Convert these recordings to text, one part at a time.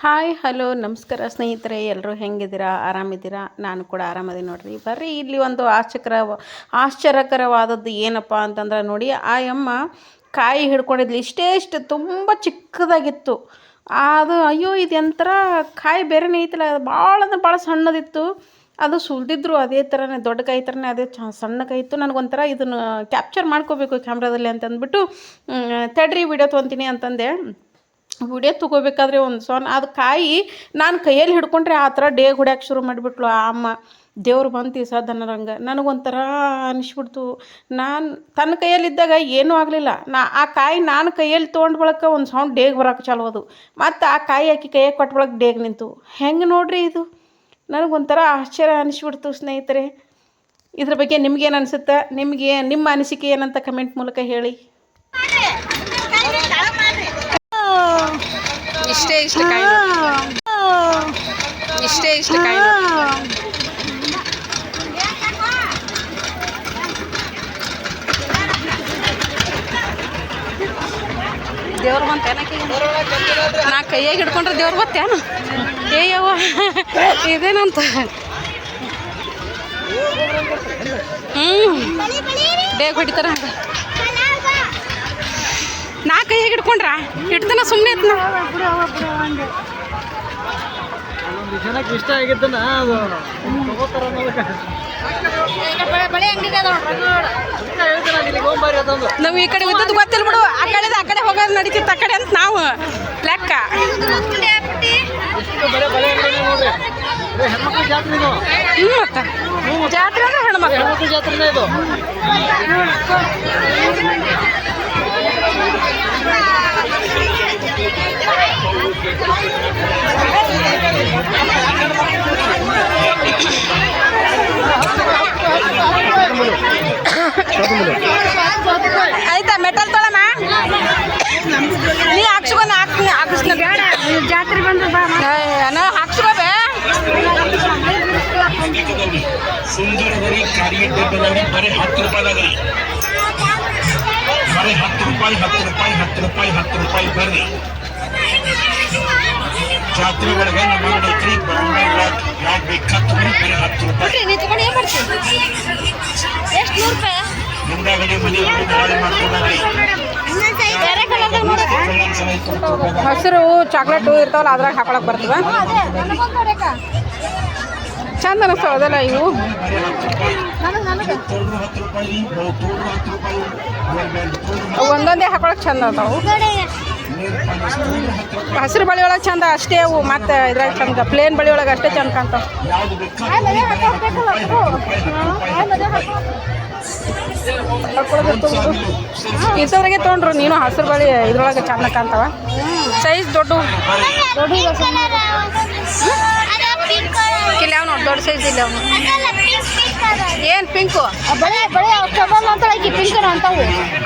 Hi hello ನಮಸ್ಕಾರ ಸ್ನೇಹಿತರೆ, ಎಲ್ಲರೂ ಹೆಂಗಿದ್ದೀರಾ? ಆರಾಮಿದ್ದೀರಾ? ನಾನು ಕೂಡ ಆರಾಮದಿ ನೋಡ್ರಿ. ಬರ್ರಿ ಇಲ್ಲಿ ಒಂದು ಆಶ್ಚರ್ಯಕರವಾದದ್ದು ಏನಪ್ಪ ಅಂತಂದ್ರೆ ನೋಡಿ, ಆ ಅಮ್ಮ ಕಾಯಿ ಹಿಡ್ಕೊಂಡಿದ್ಲು. ಇಷ್ಟು ತುಂಬ ಚಿಕ್ಕದಾಗಿತ್ತು ಅದು. ಅಯ್ಯೋ ಇದೆಂಥರ ಕಾಯಿ ಬೇರೆನೇ ಐತಿಲ್ಲ, ಅದು ಭಾಳ ಅಂದ್ರೆ ಭಾಳ ಸಣ್ಣದಿತ್ತು. ಅದು ಸುಲಿದಿದ್ರು ಅದೇ ಥರನೇ, ದೊಡ್ಡ ಕಾಯಿ ಥರನೇ ಅದೇ ಸಣ್ಣ ಕಾಯಿ ಇತ್ತು. ನನಗೊಂಥರ ಇದನ್ನು ಕ್ಯಾಪ್ಚರ್ ಮಾಡ್ಕೋಬೇಕು ಕ್ಯಾಮ್ರಾದಲ್ಲಿ ಅಂತಂದ್ಬಿಟ್ಟು ತಡ್ರಿ ವಿಡಿಯೋ ತೊಗೊತೀನಿ ಅಂತಂದೆ. ವಿಡಿಯೋ ತೊಗೋಬೇಕಾದ್ರೆ ಅದು ಕಾಯಿ ನಾನು ಕೈಯಲ್ಲಿ ಹಿಡ್ಕೊಂಡ್ರೆ ಆ ಥರ ಡೇಗ್ ಹೊಡ್ಯಾಕೆ ಶುರು ಮಾಡಿಬಿಟ್ಲು ಆ ಅಮ್ಮ. ದೇವ್ರು ಬಂತು ಈ ಸದನರಂಗೆ. ನನಗೊಂಥರ ಅನಿಸ್ಬಿಡ್ತು. ನಾನು ತನ್ನ ಕೈಯಲ್ಲಿದ್ದಾಗ ಏನೂ ಆಗಲಿಲ್ಲ. ಆ ಕಾಯಿ ನಾನು ಕೈಯಲ್ಲಿ ತೊಗೊಂಡು ಬಳಕ ಒಂದು ಸೌಂಡ್ ಡೇಗ್ ಬರೋಕೆ ಚಾಲು ಅದು. ಮತ್ತು ಆ ಕಾಯಿ ಹಾಕಿ ಕೈಯಾಗಿ ಕೊಟ್ಟು ಬಳಕ ಡೇಗ್ ನಿಂತು. ಹೆಂಗೆ ನೋಡ್ರಿ ಇದು? ನನಗೊಂಥರ ಆಶ್ಚರ್ಯ ಅನಿಸ್ಬಿಡ್ತು ಸ್ನೇಹಿತರೆ. ಇದ್ರ ಬಗ್ಗೆ ನಿಮ್ಗೇನು ಅನಿಸುತ್ತೆ? ನಿಮ್ಮ ಅನಿಸಿಕೆ ಏನಂತ ಕಮೆಂಟ್ ಮೂಲಕ ಹೇಳಿ. ಇಷ್ಟೇ ಕಾಯಿ ದೇವ್ರು ಬಂತೇನಕ್ಕೆ? ನಾ ಕೈಯಾಗಿ ಹಿಡ್ಕೊಂಡ್ರೆ ದೇವ್ರು ಬತ್ತೇನು? ಏಯವ್ವ ಇದೇನಂತ. ಬೇಗ ಹೊಡಿತಾರ. ನಾ ಕೈಯಾಗಿ ಹಿಡ್ಕೊಂಡ್ರ ಹಿಡ್ತಾನ ಸುಮ್ಮನೆ ಇತ್ತು. ಜನಕ್ಕೆ ಇಷ್ಟ ಆಗಿದ್ದನ ಅದು ನಾವು ಈ ಕಡೆ ಇದ್ದದ್ದು ಗೊತ್ತಿಲ್ಲ ಬಿಡು. ಆ ಕಡೆ ಹೋಗೋದು ನಡೀತಿತ್ತು, ಆ ಕಡೆ ಅಂತ ನಾವು ಲೆಕ್ಕ. ಮತ್ತೆ ಜಾತ್ರೆ ಅಂದ್ರೆ ಹೆಣ್ಮಕ್ಳು ಜಾತ್ರೆನೇ ಇದು. ಆಯ್ತಾ ಮೆಟಲ್ ತೊಳಮ್ಮ, ನೀ ಹಾಕ್ಸ್ಕೊಂಡು ಹಾಕಿಸ್ನ ಬೇಡ. ಜಾತ್ರೆ ಬಂದ್ರೆ ಹಾಕ್ಸ್ಕೋಬೇ. ಸುಂದರವರಿ ಕಾರ್ಯ ಬರೀ 10 ರೂಪಾಯಿದಾಗ್ರಿ. ಬರೀ 10 ರೂಪಾಯಿ 10 ರೂಪಾಯಿ 10 ರೂಪಾಯಿ 10 ರೂಪಾಯಿ ಬರ್ರಿ. ಜಾತ್ರೆ ಒಳಗೆ ನಮ್ಮ ಅಂಗಡಿ ಬಾಂಬೆ ಯಾಕೆ ಬೇಕಾಗ್ತದೆ ಬರೀ 10 ರೂಪಾಯಿ. ಮುಂದಾಗಡೆ ಮನೆ ಹಾಳು ಮಾಡ್ಕೊಂಡ್ರಿ. ಹಸಿರು ಚಾಕ್ಲೇಟು ಇರ್ತಾವಲ್ಲ ಅದ್ರಾಗ ಹಾಕೊಳಕ್ ಬರ್ತವೆ. ಚಂದ ಅನಿಸ್ತಾವ ಅದೆಲ್ಲ. ಇವು ಒಂದೊಂದೇ ಹಾಕೊಳಕ್ ಚಂದ ಅದಾವು. ಹಸಿರು ಬಳಿ ಒಳಗೆ ಚಂದ ಅಷ್ಟೇ ಅವು. ಮತ್ತು ಇದ್ರಾಗ ಚಂದ ಪ್ಲೇನ್ ಬಳಿ ಒಳಗೆ ಅಷ್ಟೇ ಚಂದ ಕಾಣ್ತಾವ. ಇಂಥವ್ರಿಗೆ ತೊಗೊಂಡ್ರು ನೀನು ಹಸಿರು ಬಳಿ ಇದ್ರೊಳಗೆ ಚಂದ ಕಾಣ್ತಾವ. ಸೈಜ್ ದೊಡ್ಡ ಇಲ್ಲ ಅವ್ನು ದೊಡ್ಡ ಸೈಜ್ ಇಲ್ಲ ಅವನು. ಏನು ಪಿಂಕು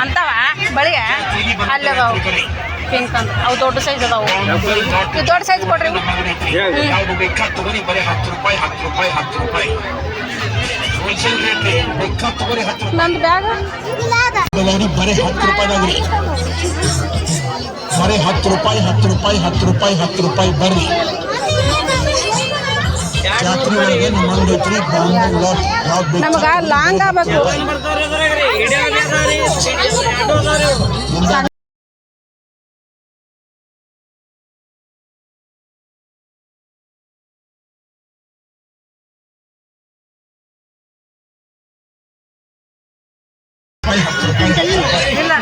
ಅಂತಾವ ಬಳಿಯ ಅಲ್ಲ ಅದಾವು ಪಿಂಕ್ ಅಂತ. ಅವು ದೊಡ್ಡ ಸೈಜ್ ಅದಾವು. ಇದು ದೊಡ್ಡ ಸೈಜ್ ಕೊಡ್ರಿ. ನಂದು ಬ್ಯಾಗ್ ಬರೀ 10 ರೂಪಾಯಿದಾಗ್ರಿ. ಬರೀ 10 ರೂಪಾಯಿ 10 ರೂಪಾಯಿ 10 ರೂಪಾಯಿ 10 ರೂಪಾಯಿ ಬರ್ರಿ. ಜಾತ್ರೆ ಒಳಗೆ ನಮ್ಮ ಅಂಗಡಿ ನಮಗ ಲಾಂಗ್ ಆಗ್ಬೇಕು. ಇಲ್ಲ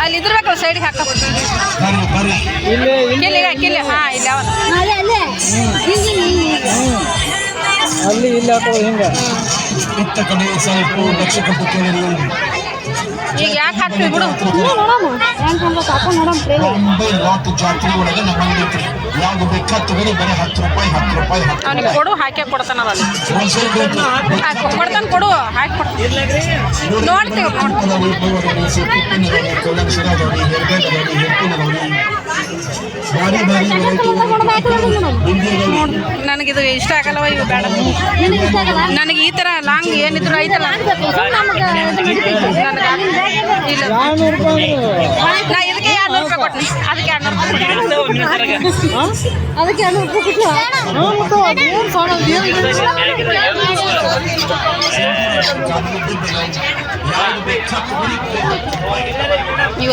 ಅಲ್ಲಿ ಇದ್ರಬೇಕಲ್ಲ ಸೈಡ್ಗೆ ಹಾಕ. ಕಿಲ್ಲಿ ಹಾಂ ಇಲ್ಲ ಅಲ್ಲಿ ಇಲ್ಲ ಹಿಂಗ ಈಗ ಯಾಕೆ ಹಾಕ್ತೀವಿ ಬಿಡು. ಅವನಿಗೆ ಕೊಡು, ಹಾಕಿ ಕೊಡ್ತಾನ. ಕೊಡ್ತಾನೆ, ಕೊಡು, ಹಾಕಿ ಕೊಡ್ತಾನೆ. ನೋಡ್ತೀವಿ ಭಾರಿ ಭಾರಿ ನನಗಿದು ಇಷ್ಟ ಆಗಲ್ಲವ, ಇವು ಬೇಡ. ನನಗೆ ಈ ಥರ ಲಾಂಗ್ ಏನಿದ್ರು ಐತಲ್ಲ, ಇಲ್ಲ ನಾ ಇದಕ್ಕೆ 200 ರೂಪಾಯಿ ಕೊಟ್ಟೆ, ಅದಕ್ಕೆ 200 ರೂಪಾಯಿ ಅದಕ್ಕೆ 200 ಇವ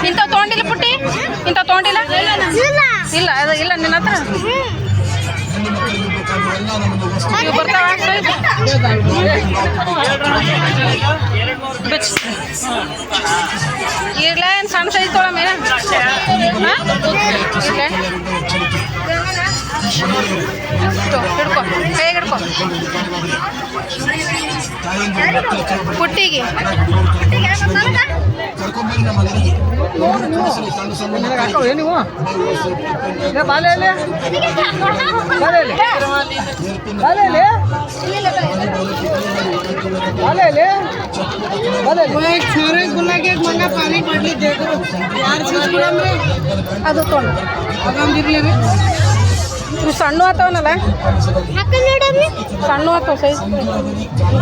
ಇಂಥ ತೊಗೊಂಡಿಲ್ಲ ಪುಟ್ಟಿ, ಇಂಥ ತೊಗೊಂಡಿಲ್ಲ? ಇಲ್ಲ ಅದು ಇಲ್ಲ ನಿನ್ನ ಹತ್ರ ಇವು ಬರ್ತಾವ ಇರ್ಲ ಏನು ಸಣ್ಣ ಸೈಜ್ ತೊಗೊಳಮ್ಮ ಹಿಡ್ಕೊ, ಕೈಗೆ ಹಿಡ್ಕೊ ಪುಟ್ಟಿಗೆ. ನೀವು ಬಾಲೆ ಅದು ತೊಗೊಂಡು ಇವು ಸಣ್ಣ ಆತವನಲ್ಲ, ಸಣ್ಣ ಆತವ ಸೈಜ್,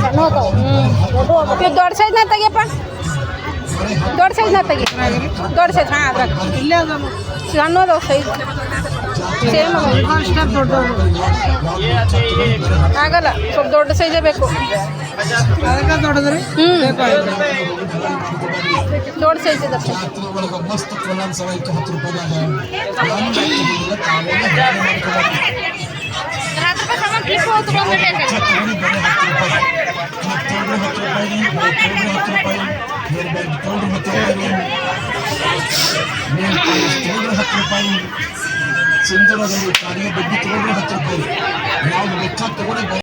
ಸಣ್ಣ ಆತವ. ಇವು ದೊಡ್ಡ ಸೈಜ್ನ ತೆಗಿಯಪ್ಪ, ದೊಡ್ಡ ಸೈಜ್ನ ತೆಗಿ, ದೊಡ್ಡ ಸೈಜ್. ಹಾಂ ಅದ್ರಾಗ ಸಣ್ಣ ಅದಾವ ಸೈಜ್, ಸೇಮ್ ಆಗಲ್ಲ, ಸ್ವಲ್ಪ ದೊಡ್ಡ ಸೈಜೇ ಬೇಕು. ದೊಡ್ಡದ್ರಿ ದೊಡ್ಡ ಸೈಜ್ ಇದೆ. ಮಸ್ತ್ ಕೊಲಾನ್ ಸವ 10 ರೂಪಾಯಿ ಸಿಂಧೂರದಲ್ಲಿ ಕಾಡಿಗೆ ಡಬ್ಬಿ ತಗೊಂಡ್ರೆ 10 ರೂಪಾಯಿ. ಯಾವ್ದು ಬೇಕಾದ ತಗೊಂಡೆ.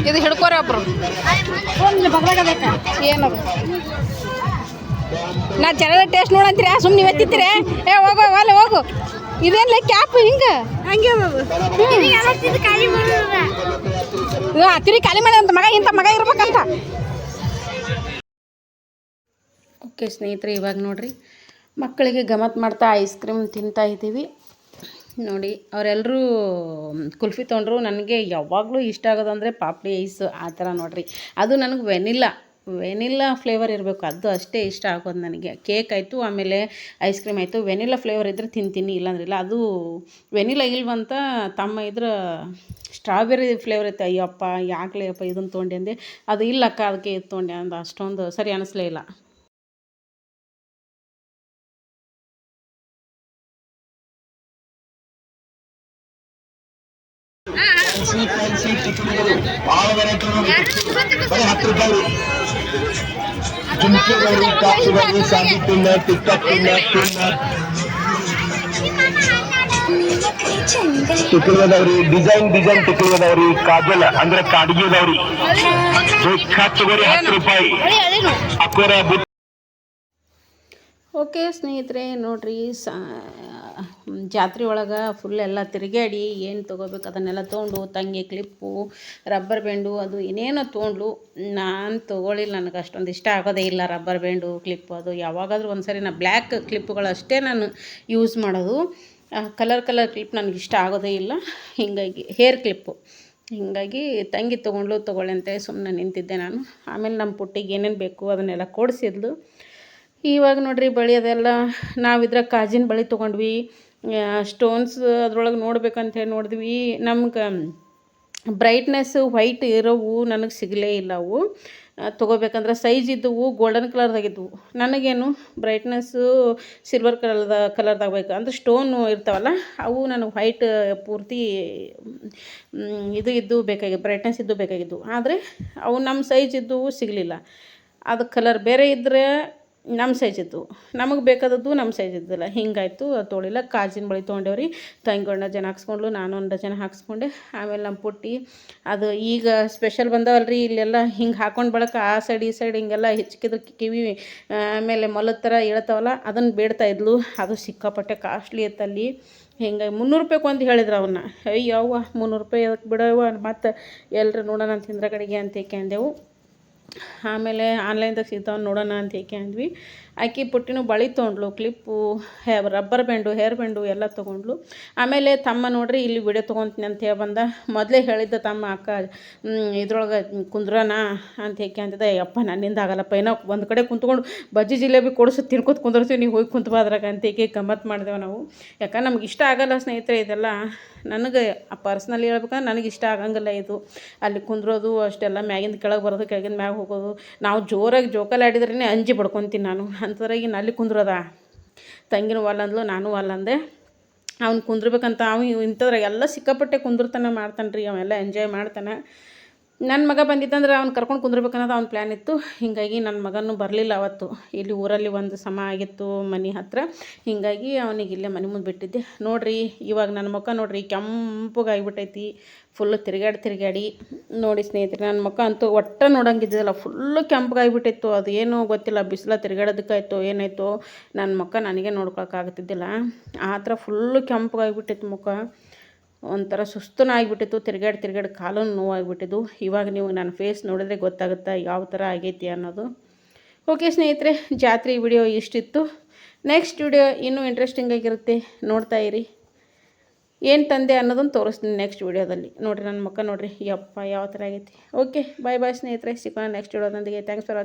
ಇದು ಹಿಡ್ಕೋರಿ ಒಬ್ರು ಏನದು ನಾ ಜನರ ಟೇಸ್ಟ್ ನೋಡಂತೀರ ಸುಮ್ಮನೆ ನೀವು ಎತ್ತಿತ್ತೀರಿ ಏ ಹೋಗೋ ಅಲ್ಲ ಹೋಗು ಇದೇನ್ಲ ಕ್ಯಾಪ್ ಹಿಂಗೆ ಹಂಗೆ ತಿರಿ ಖಾಲಿ ಮಾಡಿ ಅಂತ ಮಗ ಇಂಥ ಮಗ ಇರ್ಬೇಕಂತ. ಓಕೆ ಸ್ನೇಹಿತರೆ, ಇವಾಗ ನೋಡ್ರಿ ಮಕ್ಕಳಿಗೆ ಗಮತ್ ಮಾಡ್ತಾ ಐಸ್ ಕ್ರೀಮ್ ತಿಂತಾ ಇದ್ದೀವಿ ನೋಡಿ. ಅವರೆಲ್ಲರೂ ಕುಲ್ಫಿ ತೊಗೊಂಡ್ರು. ನನಗೆ ಯಾವಾಗಲೂ ಇಷ್ಟ ಆಗೋದಂದರೆ ಪಾಪ್ಡಿ ಐಸ್ ಆ ಥರ ನೋಡಿರಿ. ಅದು ನನಗೆ ವೆನಿಲ್ಲಾ ಫ್ಲೇವರ್ ಇರಬೇಕು, ಅದು ಅಷ್ಟೇ ಇಷ್ಟ ಆಗೋದು ನನಗೆ. ಕೇಕ್ ಆಯಿತು, ಆಮೇಲೆ ಐಸ್ ಕ್ರೀಮ್ ಆಯಿತು, ವೆನಿಲ್ಲಾ ಫ್ಲೇವರ್ ಇದ್ದರೆ ತಿಂತೀನಿ, ಇಲ್ಲಾಂದ್ರಿಲ್ಲ. ಅದು ವೆನಿಲ್ಲಾ ಇಲ್ವಂತ ತಮ್ಮ ಇದ್ರ ಸ್ಟ್ರಾಬೆರಿ ಫ್ಲೇವರ್ ಇತ್ತು. ಅಯ್ಯಪ್ಪ ಯಾಕಲೇ ಅಪ್ಪ ಇದನ್ನು ತೊಗೊಂಡೆ ಅಂದೆ. ಅದು ಇಲ್ಲಕ್ಕ ಅದಕ್ಕೆ ಇದು ತೊಗೊಂಡೆ ಅಂದ. ಅಷ್ಟೊಂದು ಸರಿ ಅನ್ನಿಸ್ಲೇ ಇಲ್ಲ. ಭಾಳ ವೆರೈಟಿ ಬರೀ 10 ರೂಪಾಯಿ. ಜುಮ್ಕಿಗಳು, ಕಾಸುಗಳು, ಸಾಗಿ ಪಿನ್ನರ್, ಟಿಕ್ಟಾಕ್ ಪಿನ್ನರ್, ಟಿಕ್ಕಳದವ್ರಿ, ಡಿಸೈನ್ ಟಿಕ್ಕಳದವ್ರಿ, ಕಾಜಲ್ ಅಂದ್ರೆ ಕಾಡಿಗೆದವ್ರಿ. ತಗೋರಿ 10 ರೂಪಾಯಿ. ಅಕ್ಕೋರ ಓಕೆ ಸ್ನೇಹಿತರೆ, ನೋಡಿರಿ ಜಾತ್ರೆ ಒಳಗೆ ಫುಲ್ ಎಲ್ಲ ತಿರುಗಾಡಿ ಏನು ತೊಗೋಬೇಕು ಅದನ್ನೆಲ್ಲ ತೊಗೊಂಡು, ತಂಗಿ ಕ್ಲಿಪ್ಪು, ರಬ್ಬರ್ ಬ್ಯಾಂಡು, ಅದು ಏನೇನೋ ತೊಗೊಂಡ್ಲು. ನಾನು ತೊಗೊಳ್ಳಿಲ್ಲ, ನನಗೆ ಅಷ್ಟೊಂದು ಇಷ್ಟ ಆಗೋದೇ ಇಲ್ಲ ರಬ್ಬರ್ ಬ್ಯಾಂಡು, ಕ್ಲಿಪ್ಪು. ಅದು ಯಾವಾಗಾದರೂ ಒಂದು ಸರಿ ನಾನು ಬ್ಲ್ಯಾಕ್ ಕ್ಲಿಪ್ಪುಗಳು ಅಷ್ಟೇ ನಾನು ಯೂಸ್ ಮಾಡೋದು. ಕಲರ್ ಕ್ಲಿಪ್ ನನಗೆ ಇಷ್ಟ ಆಗೋದೇ ಇಲ್ಲ. ಹೀಗಾಗಿ ಹೇರ್ ಕ್ಲಿಪ್ಪು, ಹೀಗಾಗಿ ತಂಗಿ ತೊಗೊಳ್ಳಿ ಅಂತ ಸುಮ್ಮನೆ ನಿಂತಿದ್ದೆ ನಾನು. ಆಮೇಲೆ ನಮ್ಮ ಪುಟ್ಟಿಗೆ ಏನೇನು ಬೇಕು ಅದನ್ನೆಲ್ಲ ಕೊಡಿಸಿದ್ಲು. ಇವಾಗ ನೋಡಿರಿ ಬಳೆ ಅದೆಲ್ಲ ನಾವಿದ್ರೆ ಕಾಜಿನ ಬಳೆ ತೊಗೊಂಡ್ವಿ. ಸ್ಟೋನ್ಸ್ ಅದ್ರೊಳಗೆ ನೋಡ್ಬೇಕಂತ ಹೇಳಿ ನೋಡಿದ್ವಿ. ನಮ್ಗೆ ಬ್ರೈಟ್ನೆಸ್ ವೈಟ್ ಇರೋವು ನನಗೆ ಸಿಗಲೇ ಇಲ್ಲ. ಅವು ತೊಗೋಬೇಕಂದ್ರೆ ಸೈಜ್ ಇದ್ದವು ಗೋಲ್ಡನ್ ಕಲರ್ದಾಗಿದ್ದವು. ನನಗೇನು ಬ್ರೈಟ್ನೆಸ್ಸು ಸಿಲ್ವರ್ ಕಲರ್ದಾಗ ಬೇಕು. ಅಂದ್ರೆ ಸ್ಟೋನು ಇರ್ತಾವಲ್ಲ ಅವು ನನಗೆ ವೈಟ್ ಪೂರ್ತಿ ಇದ್ದು ಬೇಕಾಗಿ ಬ್ರೈಟ್ನೆಸ್ ಇದ್ದು ಬೇಕಾಗಿದ್ದವು. ಆದರೆ ಅವು ನಮ್ಮ ಸೈಜ್ ಇದ್ದವು ಸಿಗಲಿಲ್ಲ. ಅದು ಕಲರ್ ಬೇರೆ ಇದ್ದರೆ ನಮ್ಮ ಸೈಜ್ ಇದ್ದು, ನಮಗೆ ಬೇಕಾದದ್ದು ನಮ್ಮ ಸೈಜ್ ಇದ್ದಿಲ್ಲ. ಹಿಂಗಾಯ್ತು, ಅದು ತೊಳಿಲ್ಲ. ಕಾಜಿನ ಬಳೆ ತೊಗೊಂಡೇವ್ರಿ. ತಂಗಿ 1 ಡಜನ್ ಹಾಕ್ಸ್ಕೊಂಡ್ಲು, ನಾನು 1 ಡಜನ್ ಹಾಕ್ಸ್ಕೊಂಡೆ. ಆಮೇಲೆ ನಮ್ಮ ಪುಟ್ಟಿ ಅದು ಈಗ ಸ್ಪೆಷಲ್ ಬಂದವಲ್ರಿ, ಇಲ್ಲೆಲ್ಲ ಹಿಂಗೆ ಹಾಕೊಂಡು ಬಳಕ ಆ ಸೈಡ್ ಈ ಸೈಡ್ ಹಿಂಗೆಲ್ಲ ಹೆಚ್ಚಿಕಿದ್ರೆ ಕಿವಿ ಆಮೇಲೆ ಮೊಲದ ಥರ ಹೇಳ್ತಾವಲ್ಲ ಅದನ್ನು ಬೇಡ್ತಾ ಇದ್ಲು. ಅದು ಸಿಕ್ಕಾಪಟ್ಟೆ ಕಾಸ್ಟ್ಲಿ ಇತ್ತಲ್ಲಿ. ಹಿಂಗಾಗಿ 300 ರೂಪಾಯಿಗೆ ಒಂದು ಹೇಳಿದ್ರು ಅವನ್ನ. ಅಯ್ಯವ್ವ 300 ರೂಪಾಯಿ ಅದಕ್ಕೆ ಬಿಡವ್ವ, ಮತ್ತು ಎಲ್ಲರೂ ನೋಡೋಣ ಅಂತ ತಿಂದ್ರ ಕಡೆಗೆ ಅಂತ ಅಂದೆವು. ಆಮೇಲೆ ಆನ್ಲೈನ್ದಾಗ ಸಿಗ್ತಾವೆ ನೋಡೋಣ ಅಂತ ಅಂದ್ವಿ. ಆಕೆ ಪುಟ್ಟಿನೂ ಬಳೆ ತೊಗೊಂಡ್ಲು, clip, rubber band, hair band ಎಲ್ಲ ತೊಗೊಂಡ್ಲು. ಆಮೇಲೆ ತಮ್ಮ ನೋಡ್ರಿ ಇಲ್ಲಿ ವಿಡಿಯೋ ತೊಗೊತೀನಿ ಅಂತ ಹೇಳಿ ಬಂದ. ಮೊದಲೇ ಹೇಳಿದ್ದ ತಮ್ಮ ಅಕ್ಕ ಇದ್ರೊಳಗೆ ಕುಂದ್ರೋಣ ಅಂತ ಅಂತಿದ್ದೆ. ಯಪ್ಪ ನನ್ನಿಂದ ಆಗಲ್ಲಪ್ಪ, ಏನೋ ಒಂದು ಕಡೆ ಕುಂತ್ಕೊಂಡು ಬಜ್ಜಿ ಜಿಲೇಬಿ ಕೊಡಿಸು ತಿನ್ಕೋತ ಕುಂದಿರ್ತೀವಿ, ನೀವು ಹೋಗಿ ಕುಂತ್ಬಾ ಅದ್ರಾಗ ಅಂತ ಗಮ್ಮತ್ತು ಮಾಡಿದೆವು ನಾವು. ಯಾಕಂದ್ರೆ ನಮ್ಗೆ ಇಷ್ಟ ಆಗಲ್ಲ ಸ್ನೇಹಿತರೆ ಇದೆಲ್ಲ. ನನಗೆ ಪರ್ಸ್ನಲಿ ಹೇಳ್ಬೇಕಂದ್ರೆ ನನಗೆ ಇಷ್ಟ ಆಗಂಗಿಲ್ಲ ಇದು. ಅಲ್ಲಿ ಕುಂದ್ರೋದು ಅಷ್ಟೆಲ್ಲ, ಮ್ಯಾಗಿಂದ ಕೆಳಗೆ ಬರೋದು, ಕೆಳಗಿಂದ ಮ್ಯಾಗ ಹೋಗೋದು. ನಾವು ಜೋರಾಗಿ ಜೋಕಾಲಿ ಆಡಿದ್ರೇ ಅಂಜಿ ಬಡ್ಕೊತೀನಿ ನಾನು. ಅಂಥದ್ರಾಗಿ ಅಲ್ಲಿ ಕುಂದ್ರೋದ. ತಂಗಿನೂ ಒಲ್ಲಂದ್ಲು, ನಾನು ಒಲ್ಲಂದೆ. ಅವ್ನು ಕುಂದ್ರಬೇಕಂತ ಅವ ಇಂಥದ್ರಾಗ ಎಲ್ಲ ಸಿಕ್ಕಾಪಟ್ಟೆ ಕುಂದಿರ್ತಾನೆ ಮಾಡ್ತಾನೆ ರೀ. ಅವೆಲ್ಲ ಎಂಜಾಯ್ ಮಾಡ್ತಾನೆ. ನನ್ನ ಮಗ ಬಂದಿದ್ದಂದ್ರೆ ಅವ್ನು ಕರ್ಕೊಂಡು ಕುಂದ್ರಬೇಕನ್ನೋದು ಅವ್ನ ಪ್ಲ್ಯಾನ್ ಇತ್ತು. ಹೀಗಾಗಿ ನನ್ನ ಮಗನೂ ಬರಲಿಲ್ಲ ಅವತ್ತು. ಇಲ್ಲಿ ಊರಲ್ಲಿ ಒಂದು ಸಮ ಆಗಿತ್ತು ಮನೆ ಹತ್ತಿರ. ಹೀಗಾಗಿ ಅವನಿಗೆ ಇಲ್ಲೇ ಮನೆ ಮುಂದೆ ಬಿಟ್ಟಿದ್ದೆ. ನೋಡಿರಿ ಇವಾಗ ನನ್ನ ಮುಖ ನೋಡಿರಿ ಕೆಂಪಗಾಗಿಬಿಟ್ಟೈತಿ. ಫುಲ್ಲು ತಿರುಗಾಡಿ ನೋಡಿ ಸ್ನೇಹಿತರೆ, ನನ್ನ ಮುಖ ಅಂತೂ ಒಟ್ಟು ನೋಡಂಗಿದ್ದಿಲ್ಲ, ಫುಲ್ಲು ಕೆಂಪಗಾಗಿಬಿಟ್ಟಿತ್ತು. ಅದು ಏನೋ ಗೊತ್ತಿಲ್ಲ, ಬಿಸಿಲ ತಿರುಗಾಡೋದಕ್ಕಾಯ್ತು ಏನಾಯ್ತು ನನ್ನ ಮುಖ ನನಗೆ ನೋಡ್ಕೊಳಕ್ಕಾಗ್ತಿದ್ದಿಲ್ಲ. ಆ ಥರ ಫುಲ್ಲು ಕೆಂಪಗಾಗಿಬಿಟ್ಟಿತ್ತು ಮುಖ. ಒಂಥರ ಸುಸ್ತನ ಆಗಿಬಿಟ್ಟಿತ್ತು. ತಿರುಗಾಡಿ ಕಾಲು ನೋವಾಗಿಬಿಟ್ಟಿದ್ದು. ಇವಾಗ ನೀವು ನನ್ನ ಫೇಸ್ ನೋಡಿದ್ರೆ ಗೊತ್ತಾಗುತ್ತೆ ಯಾವ ಥರ ಆಗೈತಿ ಅನ್ನೋದು. ಓಕೆ ಸ್ನೇಹಿತರೆ, ಜಾತ್ರೆ ವಿಡಿಯೋ ಇಷ್ಟಿತ್ತು. ನೆಕ್ಸ್ಟ್ ವಿಡಿಯೋ ಇನ್ನೂ ಇಂಟ್ರೆಸ್ಟಿಂಗ್ ಆಗಿರುತ್ತೆ, ನೋಡ್ತಾ ಇರಿ. ಏನು ತಂದೆ ಅನ್ನೋದನ್ನು ತೋರಿಸ್ತೀನಿ ನೆಕ್ಸ್ಟ್ ವಿಡಿಯೋದಲ್ಲಿ. ನೋಡಿರಿ ನನ್ನ ಮುಖ ನೋಡಿರಿ, ಯಪ್ಪ ಯಾವ ಥರ ಆಗೈತಿ. ಓಕೆ ಬಾಯ್ ಸ್ನೇಹಿತರೆ, ಸಿಗೋಣ ನೆಕ್ಸ್ಟ್ ವಿಡಿಯೋದೊಂದಿಗೆ. Thanks for watching.